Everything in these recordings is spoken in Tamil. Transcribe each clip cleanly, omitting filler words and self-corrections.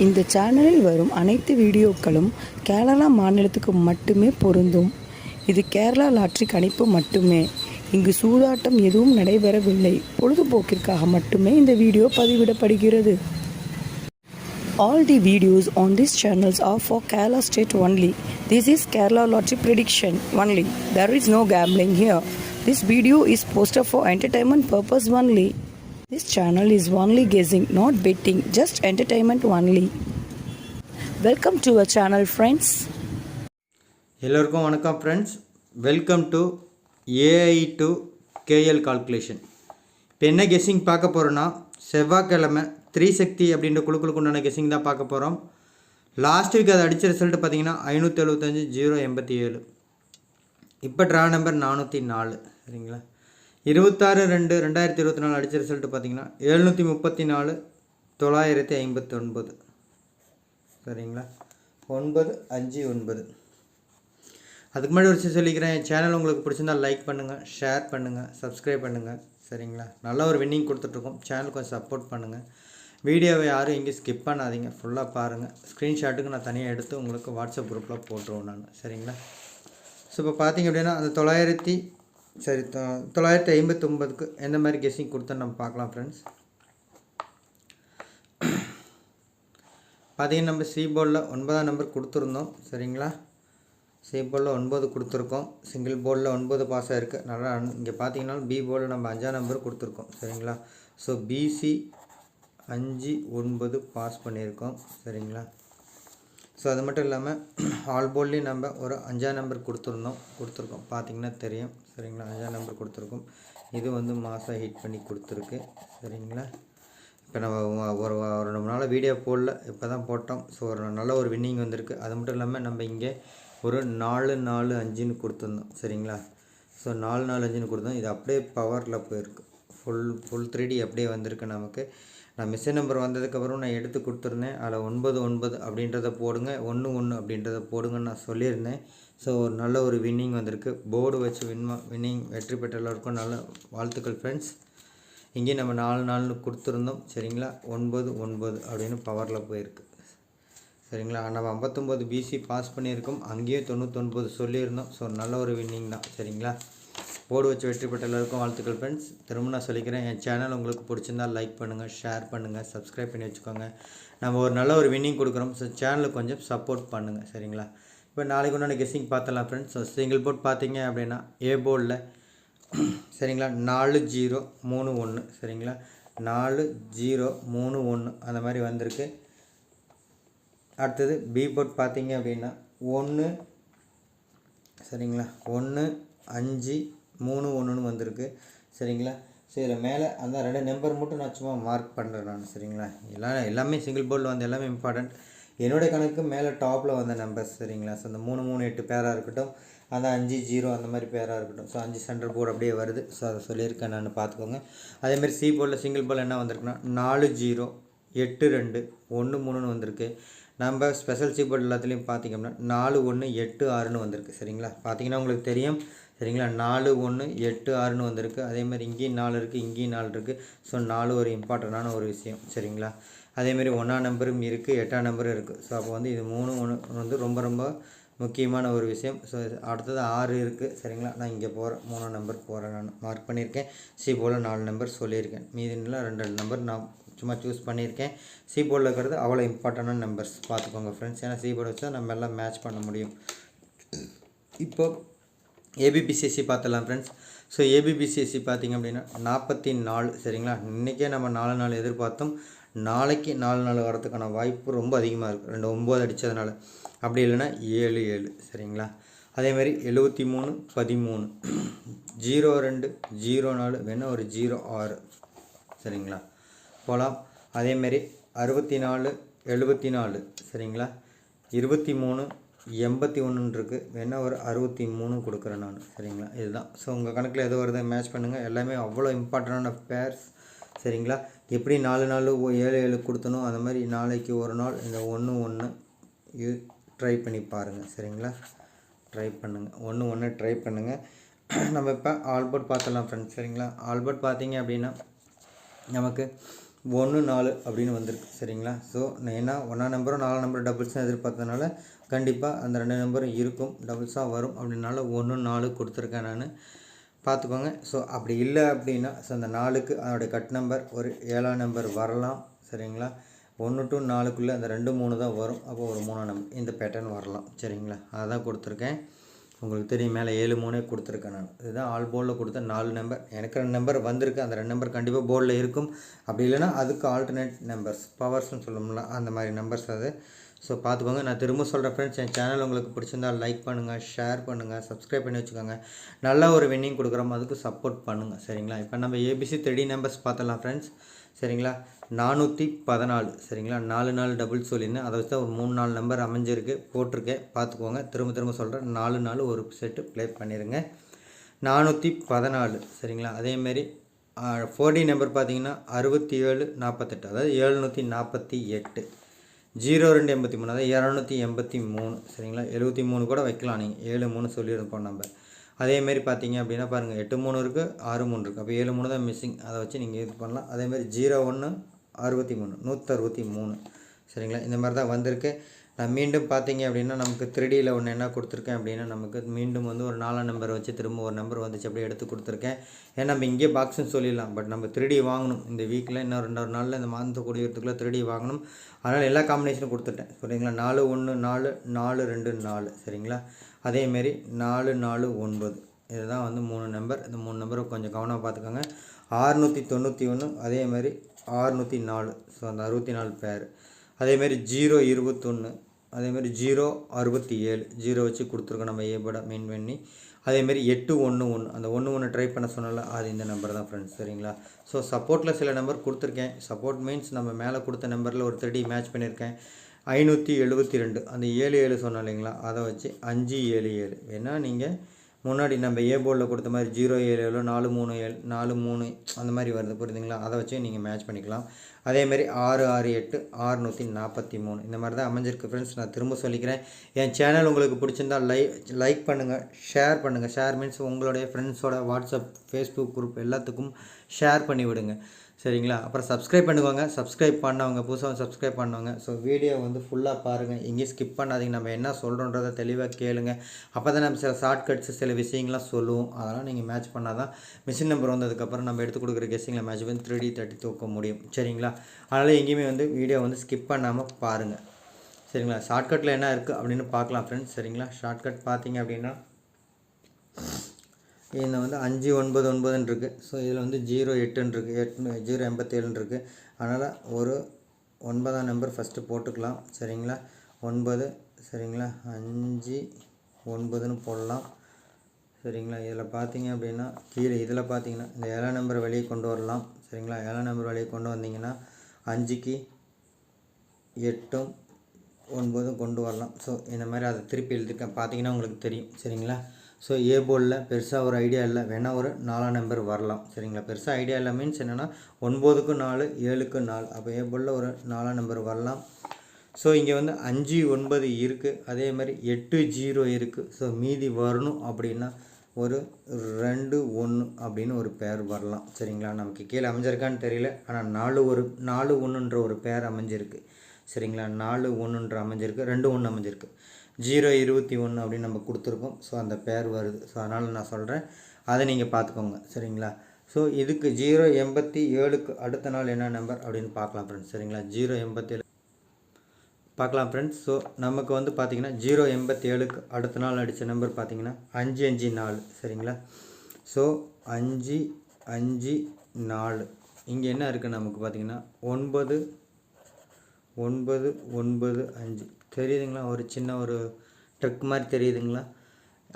இந்த சேனலில் வரும் அனைத்து வீடியோக்களும் கேரளா மாநிலத்துக்கு மட்டுமே பொருந்தும். இது கேரளா லாட்டரி கணிப்பு மட்டுமே. இங்கு சூதாட்டம் எதுவும் நடைபெறவில்லை. பொழுதுபோக்கிற்காக மட்டுமே இந்த video பதிவிடப்படுகிறது. All the videos on these channels are for Kerala state only. This is Kerala lottery prediction only. There is no gambling here. This video is posted for entertainment purpose only. This channel is only guessing, not betting, just entertainment only. Welcome to our channel, friends. எல்லோருக்கும் வணக்கம் friends. Welcome to AI to KL calculation. இப்போ என்ன கெஸ்ஸிங் பார்க்க போகிறோன்னா, செவ்வாய்க்கிழமை த்ரீசக்தி அப்படின்ற குழுக்களுக்கு உண்டான கெஸ்ஸிங் தான் பார்க்க போகிறோம். லாஸ்ட் வீக் அது அடித்த ரிசல்ட் பார்த்தீங்கன்னா 575,087. இப்போ ட்ரா நம்பர் 404. சரிங்களா. 26/2/2024 அடித்த ரிசல்ட் பார்த்தீங்கன்னா 734,959. சரிங்களா. 959. அதுக்கு முன்னாடி ஒரு விஷயம் சொல்லிக்கிறேன். என் சேனல் உங்களுக்கு பிடிச்சிருந்தால் லைக் பண்ணுங்கள், ஷேர் பண்ணுங்கள், சப்ஸ்கிரைப் பண்ணுங்கள். சரிங்களா. நல்ல ஒரு வின்னிங் கொடுத்துட்ருக்கோம். சேனல் கொஞ்சம் சப்போர்ட் பண்ணுங்கள். வீடியோவை யாரும் எங்கேயும் ஸ்கிப் பண்ணாதீங்க, ஃபுல்லாக பாருங்கள். ஸ்க்ரீன்ஷாட்டுக்கு நான் தனியாக எடுத்து உங்களுக்கு வாட்ஸ்அப் குரூப்பில் போட்டுருவோம் நான். சரிங்களா. ஸோ இப்போ பார்த்தீங்க அப்படின்னா அந்த 959க்கு எந்த மாதிரி கெஸ்ஸிங் கொடுத்தா நம்ம பார்க்கலாம் ஃப்ரெண்ட்ஸ். பார்த்தீங்கன்னா நம்ம சி போர்டில் 9ஆம் நம்பர் கொடுத்துருந்தோம். சரிங்களா. சி போர்டில் 9 கொடுத்துருக்கோம். சிங்கிள் போர்டில் 9 பாஸ் ஆகிருக்கு. நல்லா இங்கே பார்த்தீங்கன்னா பி போர்டில் நம்ம 5ஆம் நம்பர் கொடுத்துருக்கோம். சரிங்களா. ஸோ பிசி 5, 9 பாஸ் பண்ணியிருக்கோம். சரிங்களா. ஸோ அது மட்டும் இல்லாமல் ஆல் போர்ட்லேயும் நம்ம ஒரு 5ஆம் நம்பர் கொடுத்துருக்கோம். பார்த்தீங்கன்னா தெரியும். சரிங்களா. 5ஆம் நம்பர் கொடுத்துருக்கோம். இது வந்து மாதம் ஹிட் பண்ணி கொடுத்துருக்கு. சரிங்களா. இப்போ நம்ம ஒரு 2 நாள் வீடியோ போடல, இப்போ தான் போட்டோம். ஸோ ஒரு நல்ல ஒரு வின்னிங் வந்திருக்கு. அது மட்டும் இல்லாமல் நம்ம இங்கே ஒரு 4-4-5ன்னு கொடுத்துருந்தோம். சரிங்களா. ஸோ 4-4-5ன்னு கொடுத்தோம். இது அப்படியே பவரில் போயிருக்கு. ஃபுல் 3D அப்படியே வந்திருக்கு நமக்கு. நான் மிஸ்ஸிங் நம்பர் வந்ததுக்கப்புறம் நான் எடுத்து கொடுத்துருந்தேன். அதில் 9-9 அப்படின்றத போடுங்க, 1-1 அப்படின்றத போடுங்கன்னு நான் சொல்லியிருந்தேன். ஸோ ஒரு நல்ல ஒரு வின்னிங் வந்திருக்கு. போர்டு வச்சு வின்னிங் வெற்றி பெற்ற எல்லாருக்கும் நல்ல வாழ்த்துக்கள் ஃப்ரெண்ட்ஸ். இங்கேயும் நம்ம 4-4ன்னு கொடுத்துருந்தோம். சரிங்களா. 9-9 அப்படின்னு பவரில் போயிருக்கு. சரிங்களா. நம்ம 59 பிசி பாஸ் பண்ணியிருக்கோம். அங்கேயும் 99 சொல்லியிருந்தோம். ஸோ நல்ல ஒரு வின்னிங் தான். சரிங்களா. போர்டு வச்சு வெற்றி பெற்ற எல்லாருக்கும் வாழ்த்துக்கள் ஃப்ரெண்ட்ஸ். திரும்ப நான் சொல்லிக்கிறேன், என் சேனல் உங்களுக்கு பிடிச்சிருந்தால் லைக் பண்ணுங்கள், ஷேர் பண்ணுங்கள், சப்ஸ்கிரைப் பண்ணி வச்சுக்கோங்க. நம்ம ஒரு நல்ல ஒரு வின்னிங் கொடுக்குறோம். ஸோ சேனலுக்கு கொஞ்சம் சப்போர்ட் பண்ணுங்கள். சரிங்களா. இப்போ நாளைக்கு ஒன்றான கெஸ்ஸிங் பார்த்தலாம் ஃப்ரெண்ட்ஸ். ஸோ சிங்கிள் போர்ட் பார்த்தீங்க அப்படின்னா ஏ போர்டில் சரிங்களா 4031. சரிங்களா. 4031 அந்த மாதிரி வந்திருக்கு. அடுத்தது பி போர்ட் பார்த்தீங்க அப்படின்னா 1 சரிங்களா 1-5-3-1ன்னு வந்திருக்கு. சரிங்களா. ஸோ இதில் மேலே அந்த 2 நம்பர் மட்டும் நான் சும்மா மார்க் பண்ணுறேன் நான். சரிங்களா. எல்லாமே சிங்கிள் போர்டில் வந்து எல்லாமே இம்பார்ட்டண்ட். என்னுடைய கணக்கு மேலே டாப்பில் வந்த நம்பர்ஸ். சரிங்களா. ஸோ அந்த 3-3-8 பேராக இருக்கட்டும், அந்த 5-0 அந்த மாதிரி பேராக இருக்கட்டும். ஸோ 5 சென்டர் போர்டு அப்படியே வருது. ஸோ அதை சொல்லியிருக்கேன் நான், பார்த்துக்கோங்க. அதேமாதிரி சி போர்டில் சிங்கிள் போர்டில் என்ன வந்திருக்குன்னா 40-8-2-1-3ன்னு வந்திருக்கு. நம்ம ஸ்பெஷல் சி போர்டு எல்லாத்துலேயும் பார்த்திங்க அப்படின்னா 41-8-6ன்னு வந்திருக்கு. சரிங்களா. பார்த்தீங்கன்னா உங்களுக்கு தெரியும். சரிங்களா. 41-8-6ன்னு வந்திருக்கு. அதேமாதிரி இங்கேயும் 4 இருக்குது, இங்கேயும் 4 இருக்குது. ஸோ 4 ஒரு இம்பார்ட்டண்டான ஒரு விஷயம். சரிங்களா. அதேமாதிரி 1ஆம் நம்பரும் இருக்குது, 8ஆம் நம்பரும் இருக்குது. ஸோ அப்போ வந்து இது 3 வந்து ரொம்ப ரொம்ப முக்கியமான ஒரு விஷயம். ஸோ அடுத்தது 6 இருக்குது. சரிங்களா. நான் இங்கே போகிறேன், 3ஆம் நம்பர் போகிறேன், நான் மார்க் பண்ணியிருக்கேன். சி போர்டில் 4 நம்பர் சொல்லியிருக்கேன். மீதிலாம் 2 நம்பர் நான் சும்மா சூஸ் பண்ணியிருக்கேன். சி போர்டில் இருக்கிறது அவ்வளோ இம்பார்ட்டண்டான நம்பர்ஸ் பார்த்துக்கோங்க ஃப்ரெண்ட்ஸ். ஏன்னா சி போர்டு வச்சா நம்ம எல்லாம் மேட்ச் பண்ண முடியும். இப்போது ஏபிபிசிஎஸ்சி பார்த்துடலாம் ஃப்ரெண்ட்ஸ். ஸோ ஏபிபிசிஎஸ்சி பார்த்திங்க அப்படின்னா 44. சரிங்களா. இன்றைக்கே நம்ம 4-4 எதிர்பார்த்தோம். நாளைக்கு 4-4 வரதுக்கான வாய்ப்பு ரொம்ப அதிகமாக இருக்குது. 2 9 அடித்ததுனால. அப்படி இல்லைன்னா 7-7. சரிங்களா. அதேமாதிரி 73-13 02-04 வேணால் ஒரு 06. சரிங்களா. போகலாம். அதேமாரி 64-74. சரிங்களா. 23-81 இருக்குது. வேணால் ஒரு 63 கொடுக்குறேன் நான். சரிங்களா. இதுதான். ஸோ உங்கள் கணக்கில் எது வருது மேட்ச் பண்ணுங்கள். எல்லாமே அவ்வளோ இம்பார்ட்டண்டான பேர்ஸ். சரிங்களா. எப்படி 4-4-7-7 கொடுத்தனும் அந்த மாதிரி நாளைக்கு ஒரு நாள் இந்த 1-1 இது ட்ரை பண்ணி பாருங்கள். சரிங்களா. ட்ரை பண்ணுங்கள். 1-1 ட்ரை பண்ணுங்கள். நம்ம இப்போ ஆல்போர்ட் பார்த்துடலாம் ஃப்ரெண்ட்ஸ். சரிங்களா. ஆல்போர்ட் பார்த்தீங்க அப்படின்னா நமக்கு 1 4 அப்படின்னு வந்திருக்கு சரிங்களா. ஸோ ஏன்னா 1ஆம் நம்பரும் 4ஆம் நம்பர் டபுள்ஸாக எதிர்பார்த்ததுனால கண்டிப்பாக அந்த 2 நம்பரும் இருக்கும், டபுள்ஸாக வரும் அப்படின்னால 1 4 கொடுத்துருக்கேன் நான், பார்த்துக்கோங்க. ஸோ அப்படி இல்லை அப்படின்னா ஸோ அந்த 4க்கு அதோடைய கட் நம்பர் ஒரு 7ஆம் நம்பர் வரலாம் சரிங்களா. 1 to 4க்குள்ளே அந்த 2 3 தான் வரும், அப்போ ஒரு 3ஆம் நம்பர் இந்த பேட்டர்ன் வரலாம் சரிங்களா. அதை தான் கொடுத்துருக்கேன். உங்களுக்கு தெரியும் மேலே 7 3 கொடுத்துருக்கேன் நான். இதுதான் ஆல் போர்டில் கொடுத்த 4 நம்பர். எனக்கு 2 நம்பர் வந்திருக்கு, அந்த 2 நம்பர் கண்டிப்பாக போர்டில் இருக்கும். அப்படி இல்லைனா அதுக்கு ஆல்டர்னேட் நம்பர்ஸ் பவர்ஸ்னு சொல்லணும்ல அந்த மாதிரி நம்பர்ஸ் அது. ஸோ பார்த்துக்கோங்க. நான் திரும்ப சொல்கிறேன் ஃப்ரெண்ட்ஸ், என் சேனல் உங்களுக்கு பிடிச்சிருந்தால் லைக் பண்ணுங்கள், ஷேர் பண்ணுங்கள், சப்ஸ்கிரைப் பண்ணி வச்சுக்கோங்க. நல்ல ஒரு வின்னிங் கொடுக்குறோம், அதுக்கு சப்போர்ட் பண்ணுங்கள் சரிங்களா. இப்போ நம்ம ஏபிசி 3D நம்பர்ஸ் பார்த்தலாம் ஃப்ரெண்ட்ஸ் சரிங்களா. 414 சரிங்களா. 4 4 டபுள் சொல்லியிருந்தேன், அதை வச்சு ஒரு 3 4 நம்பர் அமைஞ்சிருக்கு போட்டிருக்கேன், பார்த்துக்கோங்க. திரும்ப சொல்கிறேன், 4 4 ஒரு செட்டு ப்ளே பண்ணிடுங்க. 414 சரிங்களா. அதேமாரி 4D நம்பர் பார்த்தீங்கன்னா 67 48, அதாவது 748, 02 83, அதாவது 283 சரிங்களா. 73 கூட வைக்கலாம் நீங்கள், 7 3 சொல்லியிருப்போம் நம்ம. அதேமாரி பார்த்தீங்க அப்படின்னா பாருங்கள் 8 3 இருக்குது, 6 3 இருக்குது, அப்போ 7 3 தான் மிஸ்ஸிங், அதை வச்சு நீங்கள் இது பண்ணலாம். அதேமாதிரி 01 63 163 சரிங்களா. இந்த மாதிரி தான் வந்திருக்கு. நான் மீண்டும் பார்த்தீங்க அப்படின்னா நமக்கு 3Dயில் ஒன்று என்ன கொடுத்துருக்கேன் அப்படின்னா நமக்கு மீண்டும் வந்து ஒரு 4ஆம் நம்பர் வச்சு திரும்ப ஒரு நம்பர் வந்துச்சு, அப்படியே எடுத்து கொடுத்துருக்கேன். ஏன்னா நம்ம இங்கே பாக்ஸுன்னு சொல்லிடலாம், பட் நம்ம 3D வாங்கணும் இந்த வீக்கில், இன்னும் 2 நாளில் இந்த மாதத்தை கூடியத்துக்குள்ளே 3D வாங்கணும். அதனால் எல்லா காம்பினேஷனும் கொடுத்துட்டேன் சரிங்களா. 4 1 4 4 2 4 சரிங்களா. அதேமாரி 4 4 9, இதுதான் வந்து 3 நம்பர். இந்த 3 நம்பரை கொஞ்சம் கவனமாக பார்த்துக்கோங்க. 691, அதேமாதிரி 604, ஸோ அந்த 64 பேர். அதேமாரி 021, அதேமாதிரி 067, 0 வச்சு கொடுத்துருக்கோம் நம்ம ஏபோட மெயின் பண்ணி. அதேமாரி 811, அந்த 11 ட்ரை பண்ண சொன்னால அது இந்த நம்பர் தான் ஃப்ரெண்ட்ஸ் சரிங்களா. ஸோ சப்போர்ட்டில் சில நம்பர் கொடுத்துருக்கேன். சப்போர்ட் மீன்ஸ் நம்ம மேலே கொடுத்த நம்பரில் ஒரு 3D மேட்ச் பண்ணியிருக்கேன். 572, அந்த 7 7 சொன்னோம் இல்லைங்களா, அதை வச்சு 577. ஏன்னா நீங்கள் முன்னாடி நம்ம ஏ போர்டில் கொடுத்த மாதிரி 077 437 43 அந்த மாதிரி வருது புரியுதுங்களா, அதை வச்சு நீங்கள் மேட்ச் பண்ணிக்கலாம். அதேமாரி 668 643 இந்த மாதிரி தான் அமைஞ்சிருக்கு ஃப்ரெண்ட்ஸ். நான் திரும்ப சொல்லிக்கிறேன், என் சேனல் உங்களுக்கு பிடிச்சிருந்தால் லைக் பண்ணுங்கள், ஷேர் பண்ணுங்கள். ஷேர் மீன்ஸ் உங்களுடைய ஃப்ரெண்ட்ஸோட வாட்ஸ்அப் ஃபேஸ்புக் குரூப் எல்லாத்துக்கும் ஷேர் பண்ணி விடுங்க சரிங்களா. அப்புறம் சப்ஸ்கிரைப் பண்ணுவாங்க, சப்ஸ்கிரைப் பண்ணவங்க புதுசாக சப்ஸ்கிரைப் பண்ணுவாங்க. ஸோ வீடியோ வந்து ஃபுல்லாக பாருங்கள், எங்கேயும் ஸ்கிப் பண்ணாதீங்க. நம்ம என்ன சொல்கிறோன்றதை தெளிவாக கேளுங்க, அப்போ தான் நம்ம சில ஷார்ட்கட்ஸ் சில விஷயங்கள்லாம் சொல்லுவோம். அதெல்லாம் நீங்கள் மேட்ச் பண்ணால் தான் மிஷின் நம்பர் வந்ததுக்கப்புறம் நம்ம எடுத்து கொடுக்குற கெஸ்ஸிங்கில் மேட்ச் பண்ணி 3D 30 தூக்க முடியும் சரிங்களா. அதனால் எங்கேயுமே வந்து வீடியோ வந்து ஸ்கிப் பண்ணாமல் பாருங்கள் சரிங்களா. ஷார்ட்கட்டில் என்ன இருக்குது அப்படின்னு பார்க்கலாம் ஃப்ரெண்ட்ஸ் சரிங்களா. ஷார்ட்கட் பார்த்தீங்க அப்படின்னா இதில் வந்து 5 9 9 இருக்குது. ஸோ இதில் வந்து 08 இருக்குது, 087 இருக்குது. அதனால் ஒரு 9ஆம் நம்பர் ஃபஸ்ட்டு போட்டுக்கலாம் சரிங்களா. 9 சரிங்களா, 5 9ன்னு போடலாம் சரிங்களா. இதில் பார்த்தீங்க அப்படின்னா கீழே இதில் பார்த்தீங்கன்னா இந்த 7ஆம் நம்பர் வெளியே கொண்டு வரலாம் சரிங்களா. 7ஆம் நம்பர் வெளியே கொண்டு வந்தீங்கன்னா 5க்கு 8 9 கொண்டு வரலாம். ஸோ இந்த மாதிரி அதை திருப்பி எழுதிருக்கேன், பார்த்தீங்கன்னா உங்களுக்கு தெரியும் சரிங்களா. ஸோ ஏ போர்டில் பெருசாக ஒரு ஐடியா இல்லை, வேணால் ஒரு 4ஆம் நம்பர் வரலாம் சரிங்களா. பெருசாக ஐடியா இல்லை மீன்ஸ் என்னென்னா 9க்கு 4 7க்கு 4, அப்போ ஏ போர்டில் ஒரு 4ஆம் நம்பர் வரலாம். ஸோ இங்கே வந்து 5 9 இருக்குது, அதே மாதிரி 8 0 இருக்குது. ஸோ மீதி வரணும் அப்படின்னா ஒரு 2 1 அப்படின்னு ஒரு பேர் வரலாம் சரிங்களா. நமக்கு கீழே அமைஞ்சிருக்கான்னு தெரியல, ஆனால் 4 1ன்ற ஒரு பேர் அமைஞ்சிருக்கு சரிங்களா. 4 1ன்ற அமைஞ்சிருக்கு, 2 1 அமைஞ்சிருக்கு, 021 அப்படின்னு நம்ம கொடுத்துருக்கோம். ஸோ அந்த பேர் வருது. ஸோ அதனால் நான் சொல்கிறேன், அதை நீங்கள் பார்த்துக்கோங்க சரிங்களா. ஸோ இதுக்கு 087க்கு அடுத்த நாள் என்ன நம்பர் அப்படின்னு பார்க்கலாம் ஃப்ரெண்ட்ஸ் சரிங்களா. 087 பார்க்கலாம் ஃப்ரெண்ட்ஸ். ஸோ நமக்கு வந்து பார்த்திங்கன்னா 087க்கு அடுத்த நாள் அடித்த நம்பர் பார்த்திங்கன்னா 554 சரிங்களா. ஸோ 5 5 4 இங்கே என்ன இருக்குது நமக்கு பார்த்திங்கன்னா 9 9 9 5 தெரியுதுங்களா. ஒரு சின்ன ஒரு ட்ரிக் மாதிரி தெரியுதுங்களா.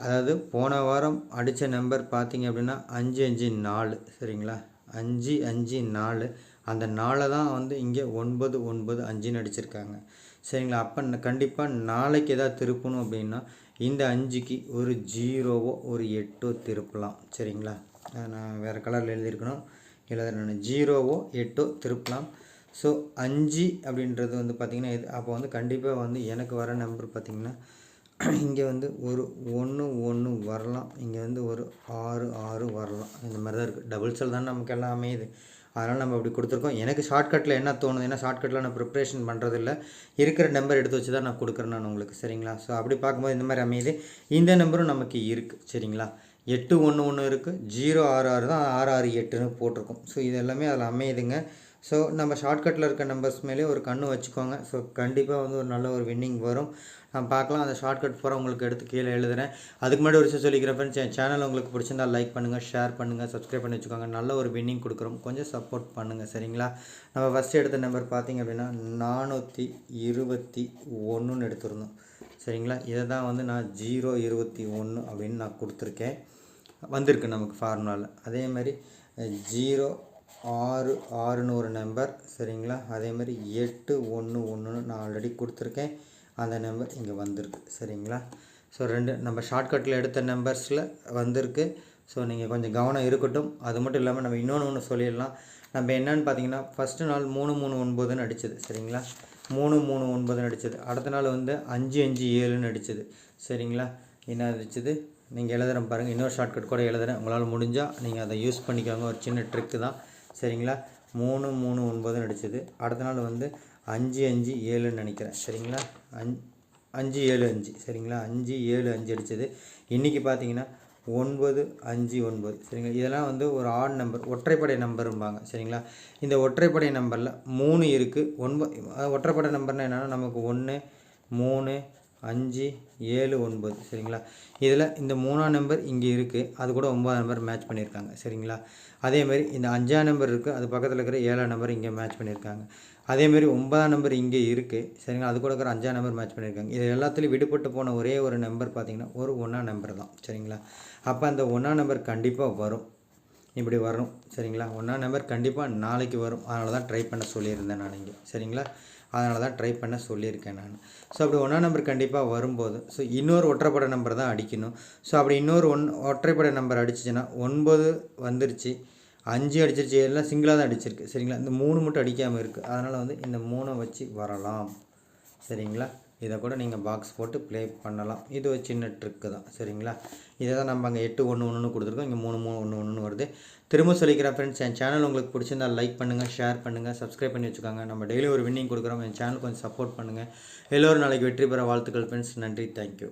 அதாவது போன வாரம் அடித்த நம்பர் பார்த்திங்க அப்படின்னா 5 5 4 சரிங்களா. 5 5 4, அந்த 4 தான் வந்து இங்கே 9 9 5ன்னு அடிச்சிருக்காங்க சரிங்களா. அப்போ கண்டிப்பாக நாளைக்கு எதாவது திருப்பணும் அப்படின்னா இந்த 5க்கு ஒரு 0வோ ஒரு 8ஓ திருப்பலாம் சரிங்களா. நான் வேறு கலரில் எழுதியிருக்கணும், இல்லை நான் 0வோ 8ஓ திருப்பலாம். ஸோ 5 அப்படின்றது வந்து பார்த்திங்கன்னா இது அப்போ வந்து கண்டிப்பாக வந்து எனக்கு வர நம்பர் பார்த்திங்கன்னா இங்கே வந்து ஒரு 1 1 வரலாம், இங்கே வந்து ஒரு 6 6 வரலாம். இந்த மாதிரி தான் இருக்குது. டபுள் செல் தான் நமக்கு எல்லாம் அமையுது, அதனால் நம்ம அப்படி கொடுத்துருக்கோம். எனக்கு ஷார்ட்கட்டில் என்ன தோணுது, ஏன்னா ஷார்ட்கட்டில் நான் ப்ரிப்ரேஷன் பண்ணுறதில்ல, இருக்கிற நம்பர் எடுத்து வச்சு தான் நான் கொடுக்குறேன் நான் உங்களுக்கு. சரிங்களா? ஸோ அப்படி பார்க்கும்போது இந்த மாதிரி அமையுது. இந்த நம்பரும் நமக்கு இருக்குது. சரிங்களா? 811 இருக்குது, 066 தான் 668ன்னு போட்டிருக்கோம். ஸோ இது எல்லாமே அதில் அமையுதுங்க. ஸோ நம்ம ஷார்ட்கட்டில் இருக்க நம்பர்ஸ் மேலே ஒரு கண்ணு வச்சுக்கோங்க. ஸோ கண்டிப்பாக வந்து ஒரு நல்ல ஒரு வின்னிங் வரும். நான் பார்க்கலாம். அந்த ஷார்ட்கட் பூரா உங்களுக்கு எடுத்து கீழே எழுதுகிறேன். அதுக்கு முன்னாடி ஒரு விஷயம் சொல்லிக்கிறேன் ஃப்ரெண்ட்ஸ், என் சேனல் உங்களுக்கு பிடிச்சிருந்தா லைக் பண்ணுங்கள், ஷேர் பண்ணுங்கள், சப்ஸ்கிரைப் பண்ணி வச்சுக்கோங்க. நல்ல ஒரு வின்னிங் கொடுக்குறோம், கொஞ்சம் சப்போர்ட் பண்ணுங்கள். சரிங்களா? நம்ம ஃபஸ்ட்டு எடுத்த நம்பர் பார்த்திங்க அப்படின்னா 421ன்னு எடுத்துருந்தோம். சரிங்களா? இதை தான் வந்து நான் 021 அப்படின்னு நான் கொடுத்துருக்கேன். வந்திருக்கு நமக்கு ஃபார்முலாவில். அதே மாதிரி 066ன்னு ஒரு நம்பர். சரிங்களா? அதே மாதிரி 811ன்னு நான் ஆல்ரெடி கொடுத்துருக்கேன். அந்த நம்பர் இங்கே வந்திருக்கு. சரிங்களா? ஸோ நம்ம ஷார்ட்கட்டில் எடுத்த நம்பர்ஸில் வந்திருக்கு. ஸோ நீங்கள் கொஞ்சம் கவனம் இருக்கட்டும். அது மட்டும் இல்லாமல் நம்ம இன்னொன்று சொல்லிடலாம். நம்ம என்னன்னு பார்த்தீங்கன்னா, ஃபஸ்ட்டு நாள் 339ன்னு அடித்தது. சரிங்களா? 339ன்னு அடித்தது. அடுத்த நாள் வந்து 557ன்னு அடித்தது. சரிங்களா? என்ன அடிச்சது நீங்கள் எழுதுகிறேன் பாருங்கள். இன்னொரு ஷார்ட்கட் கூட எழுதுகிறேன். உங்களால் முடிஞ்சால் நீங்கள் அதை யூஸ் பண்ணிக்கோங்க. ஒரு சின்ன ட்ரிக்கு தான். சரிங்களா? 339ன்னு அடித்தது. அடுத்த நாள் வந்து 557ன்னு நினைக்கிறேன். சரிங்களா? 575. சரிங்களா? 575 அடித்தது. இன்றைக்கி பார்த்தீங்கன்னா 959. சரிங்களா? இதெல்லாம் வந்து ஒரு ஆட் நம்பர், ஒற்றைப்படை நம்பரும்பாங்க. சரிங்களா? இந்த ஒற்றைப்படை நம்பரில் 3 இருக்குது. ஒற்றைப்படை நம்பர்னால் என்னென்னா, நமக்கு 1, 3, 5, 7, 9. சரிங்களா? இதில் இந்த 3ஆம் நம்பர் இங்கே இருக்குது, அது கூட 9ஆம் நம்பர் மேட்ச் பண்ணியிருக்காங்க. சரிங்களா? அதேமாதிரி இந்த 5ஆம் நம்பர் இருக்குது, அது பக்கத்தில் இருக்கிற 7ஆம் நம்பர் இங்கே மேட்ச் பண்ணியிருக்காங்க. அதேமாதிரி 9ஆம் நம்பர் இங்கே இருக்குது. சரிங்களா? அது கூட இருக்கிற 5ஆம் நம்பர் மேட்ச் பண்ணியிருக்காங்க. இது எல்லாத்துலேயும் விடுபட்டு போன ஒரே ஒரு நம்பர் பார்த்திங்கன்னா ஒரு 1ஆம் நம்பர் தான். சரிங்களா? அப்போ அந்த 1ஆம் நம்பர் கண்டிப்பாக வரும். இப்படி வரும். சரிங்களா? 1ஆம் நம்பர் கண்டிப்பாக நாளைக்கு வரும். அதனால தான் ட்ரை பண்ண சொல்லியிருந்தேன் நான் இங்கே. சரிங்களா? அதனால தான் ட்ரை பண்ண சொல்லியிருக்கேன் நான். ஸோ அப்படி 1ஆம் நம்பர் கண்டிப்பாக வரும்போது ஸோ இன்னொரு ஒற்றைப்படை நம்பர் தான் அடிக்கணும். ஸோ அப்படி இன்னொரு ஒற்றைப்படை நம்பர் அடிச்சிச்சுன்னா 9 வந்துருச்சு, 5 அடிச்சிருச்சு, எல்லாம் சிங்கிளாக தான் அடிச்சிருக்கு. சரிங்களா? இந்த 3 மட்டும் அடிக்காமல் இருக்குது. அதனால் வந்து இந்த 3 வச்சு வரலாம். சரிங்களா? இதை கூட நீங்கள் பாக்ஸ் போட்டு ப்ளே பண்ணலாம். இது ஒரு சின்ன ட்ரிக்கு தான். சரிங்களா? இதை தான் நம்ம அங்கே 811ன்னு கொடுத்துருக்கோம். இங்கே 3311 வருது. திரும்ப சொல்லிக்கிறேன் ஃப்ரெண்ட்ஸ், என் சேனல் உங்களுக்கு பிடிச்சிருந்தால் லைக் பண்ணுங்கள், ஷேர் பண்ணுங்கள், சப்ஸ்கிரைப் பண்ணி வச்சுக்கோங்க. நம்ம டெய்லி ஒரு வின்னிங் கொடுக்குறோம். என் சேனல் கொஞ்சம் சப்போர்ட் பண்ணுங்கள். எல்லோரும் நாளைக்கு வெற்றி பெற வாழ்த்துக்கள் ஃப்ரெண்ட்ஸ். நன்றி, தேங்க்யூ.